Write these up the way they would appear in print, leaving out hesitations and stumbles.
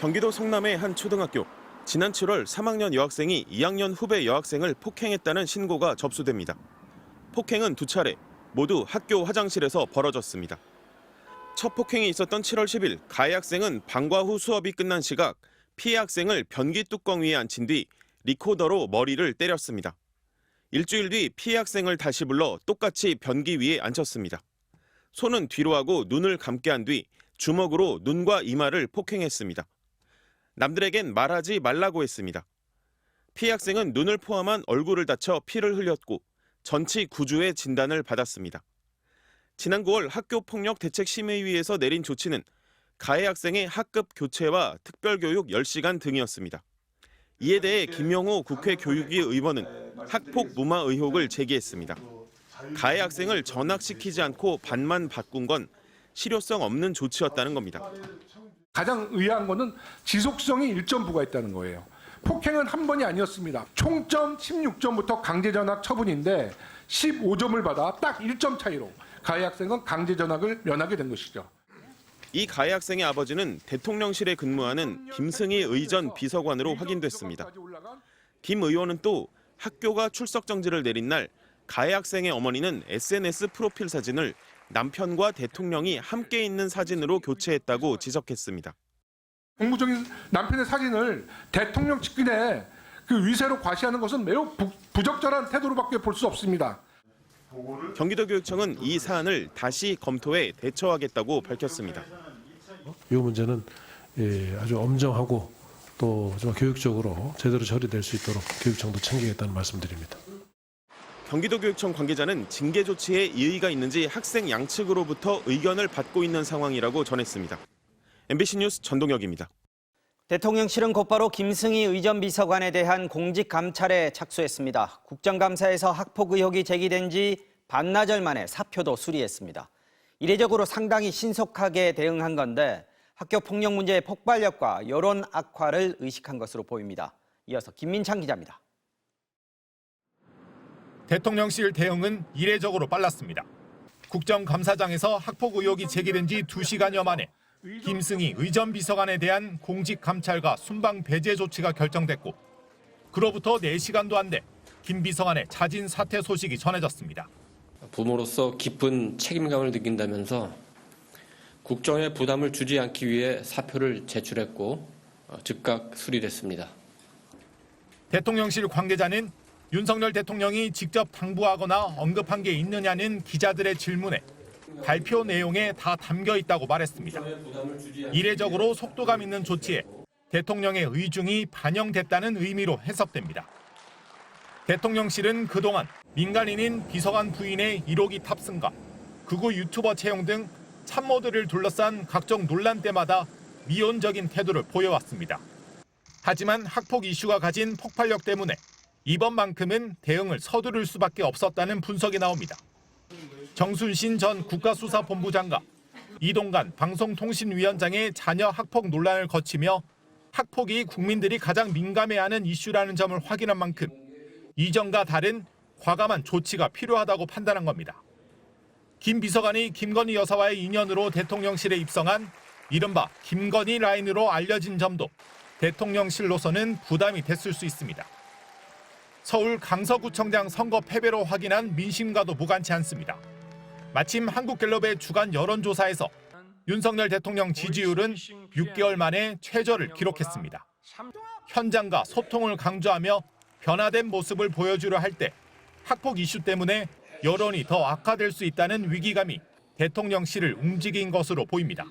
경기도 성남의 한 초등학교. 지난 7월 3학년 여학생이 2학년 후배 여학생을 폭행했다는 신고가 접수됩니다. 폭행은 2차례, 모두 학교 화장실에서 벌어졌습니다. 첫 폭행이 있었던 7월 10일, 가해 학생은 방과 후 수업이 끝난 시각 피해 학생을 변기 뚜껑 위에 앉힌 뒤 리코더로 머리를 때렸습니다. 일주일 뒤 피해 학생을 다시 불러 똑같이 변기 위에 앉혔습니다. 손은 뒤로 하고 눈을 감게 한 뒤 주먹으로 눈과 이마를 폭행했습니다. 남들에겐 말하지 말라고 했습니다. 피해 학생은 눈을 포함한 얼굴을 다쳐 피를 흘렸고 전치 9주의 진단을 받았습니다. 지난 9월 학교폭력대책심의위에서 내린 조치는 가해 학생의 학급 교체와 특별교육 10시간 등이었습니다. 이에 대해 김영호 국회 교육위 의원은 학폭 무마 의혹을 제기했습니다. 가해 학생을 전학시키지 않고 반만 바꾼 건 실효성 없는 조치였다는 겁니다. 가장 의아한 것은 지속성이 1점부가 있다는 거예요. 폭행은 한 번이 아니었습니다. 총점 16점부터 강제전학 처분인데 15점을 받아 딱 1점 차이로 가해 학생은 강제전학을 면하게 된 것이죠. 이 가해 학생의 아버지는 대통령실에 근무하는 김승희 의전 비서관으로 확인됐습니다. 김 의원은 또 학교가 출석 정지를 내린 날 가해 학생의 어머니는 SNS 프로필 사진을 남편과 대통령이 함께 있는 사진으로 교체했다고 지적했습니다. 공무적인 남편의 사진을 대통령 측근의 그 위세로 과시하는 것은 매우 부적절한 태도로밖에 볼 수 없습니다. 경기도교육청은 이 사안을 다시 검토해 대처하겠다고 밝혔습니다. 이 문제는 아주 엄정하고 또 교육적으로 제대로 처리될 수 있도록 교육청도 챙기겠다는 말씀드립니다. 경기도교육청 관계자는 징계 조치에 이의가 있는지 학생 양측으로부터 의견을 받고 있는 상황이라고 전했습니다. MBC 뉴스 전동혁입니다. 대통령실은 곧바로 김승희 의전 비서관에 대한 공직 감찰에 착수했습니다. 국정감사에서 학폭 의혹이 제기된 지 반나절 만에 사표도 수리했습니다. 이례적으로 상당히 신속하게 대응한 건데 학교 폭력 문제의 폭발력과 여론 악화를 의식한 것으로 보입니다. 이어서 김민창 기자입니다. 대통령실 대응은 이례적으로 빨랐습니다. 국정감사장에서 학폭 의혹이 제기된 지 2시간여 만에 김승희 의전 비서관에 대한 공직 감찰과 순방 배제 조치가 결정됐고 그로부터 4시간도 안 돼 김 비서관의 자진 사퇴 소식이 전해졌습니다. 부모로서 깊은 책임감을 느낀다면서 국정에 부담을 주지 않기 위해 사표를 제출했고 즉각 수리됐습니다. 대통령실 관계자는 윤석열 대통령이 직접 당부하거나 언급한 게 있느냐는 기자들의 질문에 발표 내용에 다 담겨 있다고 말했습니다. 이례적으로 속도감 있는 조치에 대통령의 의중이 반영됐다는 의미로 해석됩니다. 대통령실은 그동안 민간인인 비서관 부인의 1호기 탑승과 극우 유튜버 채용 등 참모들을 둘러싼 각종 논란 때마다 미온적인 태도를 보여왔습니다. 하지만 학폭 이슈가 가진 폭발력 때문에 이번만큼은 대응을 서두를 수밖에 없었다는 분석이 나옵니다. 정순신 전 국가수사본부장과 이동관 방송통신위원장의 자녀 학폭 논란을 거치며 학폭이 국민들이 가장 민감해하는 이슈라는 점을 확인한 만큼 이전과 다른 과감한 조치가 필요하다고 판단한 겁니다. 김 비서관이 김건희 여사와의 인연으로 대통령실에 입성한 이른바 김건희 라인으로 알려진 점도 대통령실로서는 부담이 됐을 수 있습니다. 서울 강서구청장 선거 패배로 확인한 민심과도 무관치 않습니다. 마침 한국갤럽의 주간 여론조사에서 윤석열 대통령 지지율은 6개월 만에 최저를 기록했습니다. 현장과 소통을 강조하며 변화된 모습을 보여주려 할 때 학폭 이슈 때문에 여론이 더 악화될 수 있다는 위기감이 대통령실을 움직인 것으로 보입니다.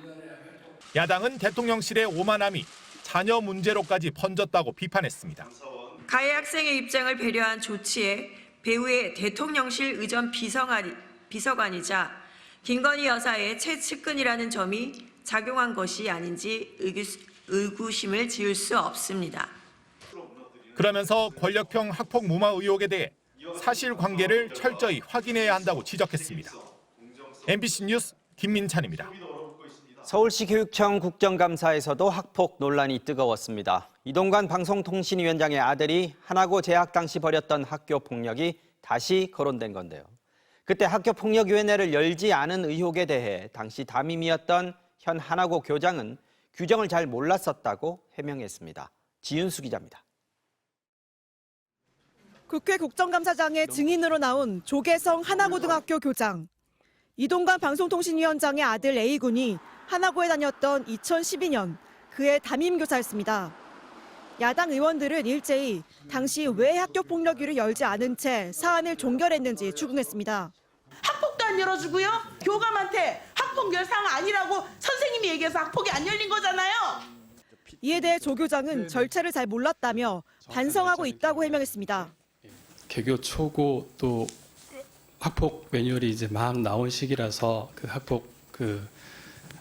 야당은 대통령실의 오만함이 자녀 문제로까지 번졌다고 비판했습니다. 가해 학생의 입장을 배려한 조치에 배우의 대통령실 의전 비서관이자 김건희 여사의 최측근이라는 점이 작용한 것이 아닌지 의구심을 지을 수 없습니다. 그러면서 권력형 학폭 무마 의혹에 대해 사실관계를 철저히 확인해야 한다고 지적했습니다. MBC 뉴스 김민찬입니다. 서울시 교육청 국정감사에서도 학폭 논란이 뜨거웠습니다. 이동관 방송통신위원장의 아들이 하나고 재학 당시 벌였던 학교 폭력이 다시 거론된 건데요. 그때 학교폭력위원회를 열지 않은 의혹에 대해 당시 담임이었던 현 하나고 교장은 규정을 잘 몰랐었다고 해명했습니다. 지윤수 기자입니다. 국회 국정감사장의 증인으로 나온 조계성 하나고등학교 교장. 이동관 방송통신위원장의 아들 A군이 하나고에 다녔던 2012년 그의 담임교사였습니다. 야당 의원들은 일제히 당시 왜 학교폭력위를 열지 않은 채 사안을 종결했는지 추궁했습니다. 학폭도 안 열어주고요. 교감한테 학폭 열 상황 아니라고 선생님이 얘기해서 학폭이 안 열린 거잖아요. 이에 대해 조 교장은 절차를 잘 몰랐다며 반성하고 있다고 해명했습니다. 개교 초고 또 학폭 매뉴얼이 이제 막 나온 시기라서 그 학폭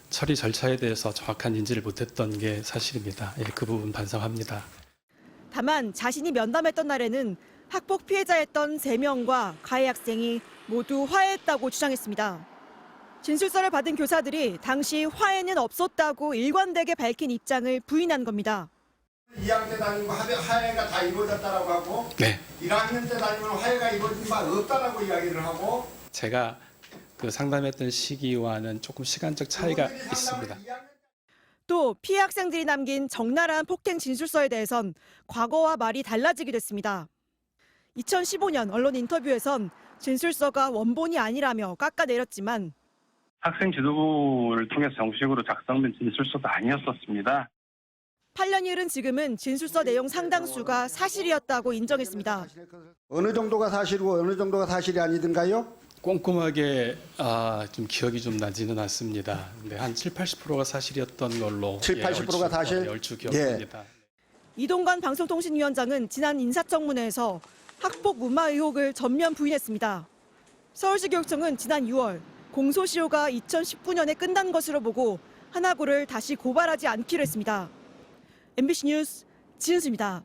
처리 절차에 대해서 정확한 인지를 못했던 게 사실입니다. 예, 그 부분 반성합니다. 다만 자신이 면담했던 날에는 학폭 피해자였던 3명과 가해 학생이 모두 화해했다고 주장했습니다. 진술서를 받은 교사들이 당시 화해는 없었다고 일관되게 밝힌 입장을 부인한 겁니다. 2학년 때 다니고 화해가 다 이루어졌다라고 하고 네. 1학년 때 다니면 화해가 이루어진 바 없다라고 이야기를 하고 제가 그 상담했던 시기와는 조금 시간적 차이가 있습니다. 또 피해 학생들이 남긴 적나라한 폭행 진술서에 대해선 과거와 말이 달라지기도 했습니다. 2015년 언론 인터뷰에선 진술서가 원본이 아니라며 깎아내렸지만 학생 지도부를 통해서 정식으로 작성된 진술서도 아니었었습니다. 8년이 흐른 지금은 진술서 내용 상당수가 사실이었다고 인정했습니다. 어느 정도가 사실이고 어느 정도가 사실이 아니든가요? 꼼꼼하게 좀 기억이 좀 나지는 않습니다. 근데 한 70-80%가 사실이었던 걸로 70-80%가 사실? 얼추 기억합니다. 이동관 방송통신위원장은 지난 인사청문회에서 학폭 무마 의혹을 전면 부인했습니다. 서울시 교육청은 지난 6월 공소시효가 2019년에 끝난 것으로 보고 하나고를 다시 고발하지 않기로 했습니다. MBC 뉴스 지은수입니다.